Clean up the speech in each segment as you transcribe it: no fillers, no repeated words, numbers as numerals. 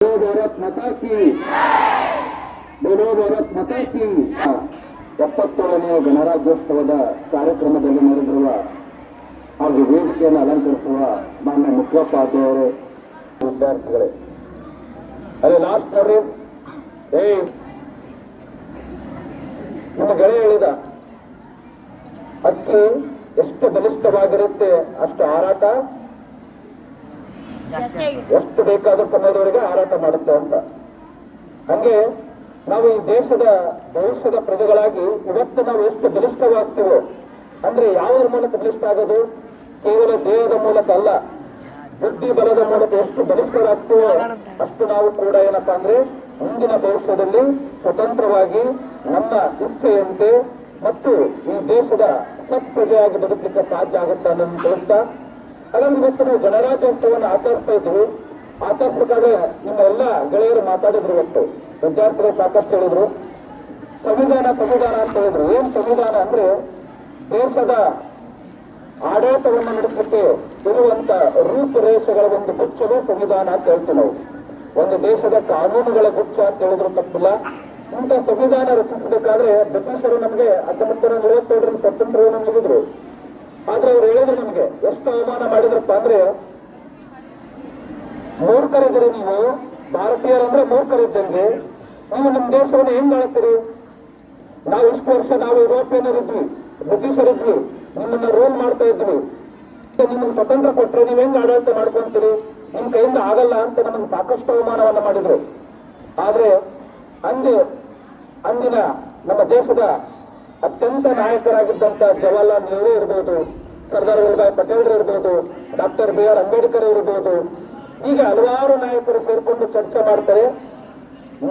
भारत माता की बोलो भारत माता की 77ನೇ ಗಣರಾಜ್ಯೋತ್ಸವದ ಕಾರ್ಯಕ್ರಮದಲ್ಲಿ ನಡೆದಿರುವ ಹಾಗೂ ವೇದಿಕೆಯನ್ನು ಅಲಂಕರಿಸುವ ಮಾನ್ಯ ಮುಖ್ಯೋಪಾಧ್ಯಾಯರೇ, ವಿದ್ಯಾರ್ಥಿಗಳೇ, ಅದೇ ಲಾಸ್ಟ್ ನೋಡ್ರಿ, ನಿಮ್ಮ ಗೆಳೆಯ ಹೇಳಿದ ಅಕ್ಕಿ ಎಷ್ಟು ಬಲಿಷ್ಠವಾಗಿರುತ್ತೆ ಅಷ್ಟು ಹಾರಾಟ ಎಷ್ಟು ಬೇಕಾದ ಸಮಯದವರೆಗೆ ಹಾರಾಟ ಮಾಡುತ್ತೆ ಅಂತ. ಹಂಗೆ ನಾವು ಈ ದೇಶದ ಭವಿಷ್ಯದ ಪ್ರಜೆಗಳಾಗಿ ಇವತ್ತು ನಾವು ಎಷ್ಟು ಬಲಿಷ್ಠವಾಗ್ತೀವೋ ಅಂದ್ರೆ ಯಾವುದರ ಮೂಲಕ ಬಲಿಷ್ಠ ಆಗೋದು? ಕೇವಲ ದೇಹದ ಮೂಲಕ ಅಲ್ಲ, ಬುದ್ಧಿ ಬಲದ ಮೂಲಕ ಎಷ್ಟು ಬಲಿಷ್ಠರಾಗ್ತೀವೋ ಅಷ್ಟು ನಾವು ಕೂಡ ಏನಪ್ಪಾ ಅಂದ್ರೆ ಮುಂದಿನ ಭವಿಷ್ಯದಲ್ಲಿ ಸ್ವತಂತ್ರವಾಗಿ ನಮ್ಮ ಇಚ್ಛೆಯಂತೆ ಮತ್ತು ಈ ದೇಶದ ಸತ್ಪ್ರಜೆಯಾಗಿ ಬದುಕಲಿಕ್ಕೆ ಸಾಧ್ಯ ಆಗುತ್ತೆ ಅನ್ನೋದನ್ನು ತಿಳಿಸ್ತಾ, ಹಾಗಾಗಿ ಇವತ್ತು ನಾವು ಗಣರಾಜ್ಯೋತ್ಸವವನ್ನು ಆಚರಿಸ್ತಾ ಇದ್ವಿ. ಆಚರಿಸಬೇಕಾದ್ರೆ ನಿಮ್ಮ ಎಲ್ಲ ಗೆಳೆಯರು ಮಾತಾಡಿದ್ರು, ಇವತ್ತು ವಿದ್ಯಾರ್ಥಿಗಳು ಸಾಕಷ್ಟು ಹೇಳಿದ್ರು. ಸಂವಿಧಾನ ಅಂತ ಹೇಳಿದ್ರು. ಏನ್ ಸಂವಿಧಾನ ಅಂದ್ರೆ ದೇಶದ ಆಡಳಿತವನ್ನು ನಡೆಸಲಿಕ್ಕೆ ಇರುವಂತ ರೂಪುರೇಷೆಗಳ ಒಂದು ಗುಚ್ಛವೇ ಸಂವಿಧಾನ ಅಂತ ಹೇಳ್ತೀವಿ ನಾವು. ಒಂದು ದೇಶದ ಕಾನೂನುಗಳ ಗುಚ್ಛ ಅಂತ ಹೇಳಿದ್ರು ತಪ್ಪಿಲ್ಲ. ಇಂಥ ಸಂವಿಧಾನ ರಚಿಸಬೇಕಾದ್ರೆ ಬ್ರಿಟಿಷರು ನಮಗೆ 1947 ಸ್ವಾತಂತ್ರ್ಯವನ್ನು ನೀಡಿದ್ರು. ಆದ್ರೆ ಅವ್ರು ಹೇಳಿದ್ರು ನಮ್ಗೆ ಎಷ್ಟು ಅವಮಾನ ಮಾಡಿದ್ರಪ್ಪ ಅಂದ್ರೆ, ಮೂರ್ಖರಿದ್ದೀರಿ ನೀವು, ಭಾರತೀಯರಂದ್ರೆ ಮೂರ್ಖರಿದ್ದಂಗೆ, ನೀವು ನಮ್ಮ ದೇಶವನ್ನು ಹೆಂಗ್ ಆಳ್ತೀರಿ? ನಾವು ಇಷ್ಟು ವರ್ಷ ನಾವು ಯುರೋಪಿಯನ್ನರಿದ್ವಿ, ಬ್ರಿಟಿಷರಿದ್ವಿ, ನಿಮ್ಮನ್ನ ರೂಲ್ ಮಾಡ್ತಾ ಇದ್ವಿ, ನಿಮ್ಮನ್ನು ಸ್ವತಂತ್ರ ಕೊಟ್ರೆ ನೀವ್ ಹೆಂಗ್ ಆಡಳಿತ ಮಾಡ್ಕೊಂತೀರಿ? ನಿಮ್ ಕೈಯಿಂದ ಆಗಲ್ಲ ಅಂತ ನಮಗೆ ಸಾಕಷ್ಟು ಅವಮಾನವನ್ನ ಮಾಡಿದ್ರು. ಆದ್ರೆ ಅಂದಿನ ನಮ್ಮ ದೇಶದ ಅತ್ಯಂತ ನಾಯಕರಾಗಿದ್ದಂತ ಜವಾಹರ್ಲಾಲ್ ನೆಹರು ಇರ್ಬೋದು, ಸರ್ದಾರ್ ವಲ್ಲಭಾಯ್ ಪಟೇಲ್ ಇರ್ಬೋದು, ಡಾಕ್ಟರ್ BR ಅಂಬೇಡ್ಕರ್ ಇರ್ಬೋದು, ಈಗ ಹಲವಾರು ನಾಯಕರು ಸೇರ್ಕೊಂಡು ಚರ್ಚೆ ಮಾಡ್ತಾರೆ.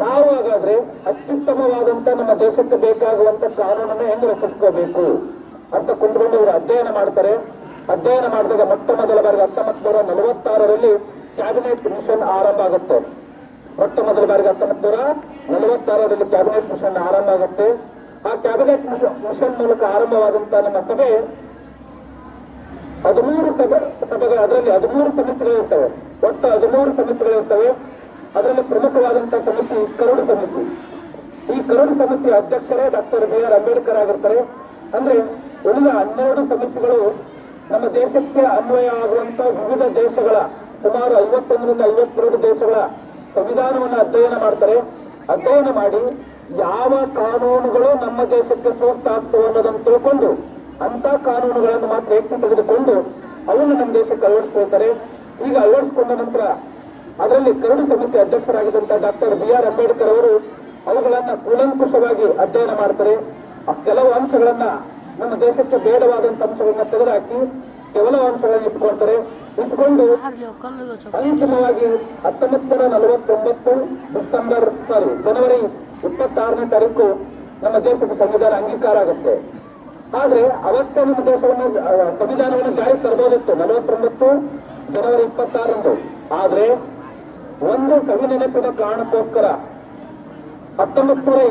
ನಾವು ಹಾಗಾದ್ರೆ ಅತ್ಯುತ್ತಮವಾದಂತ ನಮ್ಮ ದೇಶಕ್ಕೆ ಬೇಕಾಗುವಂತ ಕಾನೂನನ್ನು ಹೆಂಗ್ ರಚಿಸ್ಕೋಬೇಕು ಅಂತ ಕುಂತ್ಕೊಂಡು ಅವರು ಅಧ್ಯಯನ ಮಾಡ್ತಾರೆ. ಅಧ್ಯಯನ ಮಾಡಿದಾಗ ಮೊಟ್ಟ ಮೊದಲ ಬಾರಿಗೆ 1946ರಲ್ಲಿ ಕ್ಯಾಬಿನೆಟ್ ಮಿಷನ್ ಆರಂಭ ಆಗುತ್ತೆ. ಮೊಟ್ಟ ಮೊದಲ ಬಾರಿಗೆ 1946ರಲ್ಲಿ ಕ್ಯಾಬಿನೆಟ್ ಮಿಷನ್ ಆರಂಭ ಆಗುತ್ತೆ. ಆ ಕ್ಯಾಬಿನೆಟ್ ಮಿಷನ್ ಮೂಲಕ ಆರಂಭವಾದಂತ ನಮ್ಮ ಸಭೆ 13 ಸಭೆಗಳು, ಅದರಲ್ಲಿ 13 ಸಮಿತಿಗಳಿರ್ತವೆ. ಒಟ್ಟು 13 ಸಮಿತಿಗಳಿರ್ತವೆ. ಅದರಲ್ಲಿ ಪ್ರಮುಖವಾದಂತಹ ಸಮಿತಿ ಕರಡು ಸಮಿತಿ. ಈ ಕರಡು ಸಮಿತಿ ಅಧ್ಯಕ್ಷರೇ ಡಾಕ್ಟರ್ BR ಅಂಬೇಡ್ಕರ್ ಆಗಿರ್ತಾರೆ. ಅಂದ್ರೆ ಉಳಿದ 12 ಸಮಿತಿಗಳು ನಮ್ಮ ದೇಶಕ್ಕೆ ಅನ್ವಯ ಆಗುವಂತ ವಿವಿಧ ದೇಶಗಳ ಸುಮಾರು 51ರಿಂದ 52 ದೇಶಗಳ ಸಂವಿಧಾನವನ್ನು ಅಧ್ಯಯನ ಮಾಡ್ತಾರೆ. ಅಧ್ಯಯನ ಮಾಡಿ ಯಾವ ಕಾನೂನುಗಳು ನಮ್ಮ ದೇಶಕ್ಕೆ ಸೂಕ್ತ ಆಗ್ತವೆ ಅನ್ನೋದನ್ನು ತಿಳ್ಕೊಂಡು ಅಂತ ಕಾನೂನುಗಳನ್ನು ಮಾತ್ರ ಎತ್ತಿ ತೆಗೆದುಕೊಂಡು ಅವನ್ನು ನಮ್ಮ ದೇಶಕ್ಕೆ ಅಳವಡಿಸ್ಕೊಳ್ತಾರೆ. ಈಗ ಅಳವಡಿಸಿಕೊಂಡ ನಂತರ ಅದರಲ್ಲಿ ಕರಡು ಸಮಿತಿ ಅಧ್ಯಕ್ಷರಾಗಿದ್ದಂತ ಡಾಕ್ಟರ್ BR ಅಂಬೇಡ್ಕರ್ ಅವರು ಅವುಗಳನ್ನ ಕೂಲಂಕುಷವಾಗಿ ಅಧ್ಯಯನ ಮಾಡ್ತಾರೆ. ಕೆಲವು ಅಂಶಗಳನ್ನ ನಮ್ಮ ದೇಶಕ್ಕೆ ಬೇಡವಾದಂತ ಅಂಶಗಳನ್ನ ತೆಗೆದುಹಾಕಿ ಕೆಲವು ಅಂಶಗಳನ್ನ ಇಟ್ಕೊಂಡು ಅಂತಿಮವಾಗಿ 1949 ಜನವರಿ 26ನೇ ತಾರೀಕು ನಮ್ಮ ದೇಶದ ಸಂವಿಧಾನ ಅಂಗೀಕಾರ ಆಗುತ್ತೆ. ಆದ್ರೆ ಅವತ್ತೇ ನಮ್ಮ ದೇಶವನ್ನು ಸಂವಿಧಾನವನ್ನು ಜಾರಿ ತರಬಹುದಿತ್ತು 49 ಜನವರಿ 26ರಂದು. ಆದ್ರೆ ಒಂದು ಸವಿನೆನಪಿನ ಕಾರಣಕ್ಕೋಸ್ಕರ 19